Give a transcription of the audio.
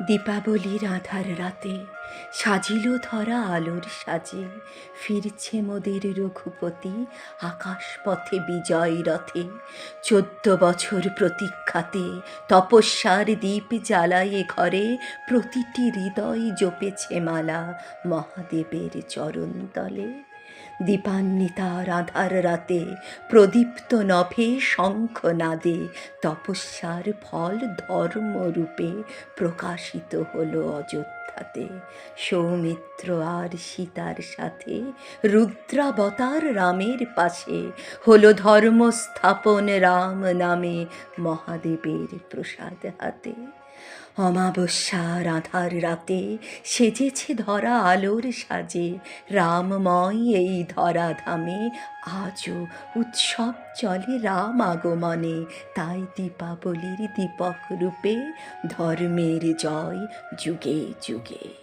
দীপাবলির আঁধার রাতে সাজিল ধরা আলোর সাজে, ফিরছে মোদের রঘুপতি আকাশ পথে বিজয় রথে। 14 বছর প্রতীক্ষাতে তপস্যার দীপ জ্বালায়ে ঘরে, প্রতিটি হৃদয় জপেছে মালা মহাদেবের চরণতলে। দীপান্বিতার আঁধার রাতে প্রদীপ্ত নভে শঙ্খ নাদে, তপস্যার ফল ধর্মরূপে প্রকাশিত হলো অযোধ্যাতে। সৌমিত্র আর সীতার সাথে রুদ্রাবতার রামের পাশে, হলো ধর্ম স্থাপন রাম নামে মহাদেবের প্রসাদ হাতে। অমাবস্যার আঁধার রাতে সেজেছে ধরা আলোর সাজে, রামময় এই ধরাধামে আজও উৎসব চলে রাম আগমনে। তাই দীপাবলির দীপক রূপে ধর্মের জয় যুগে যুগে।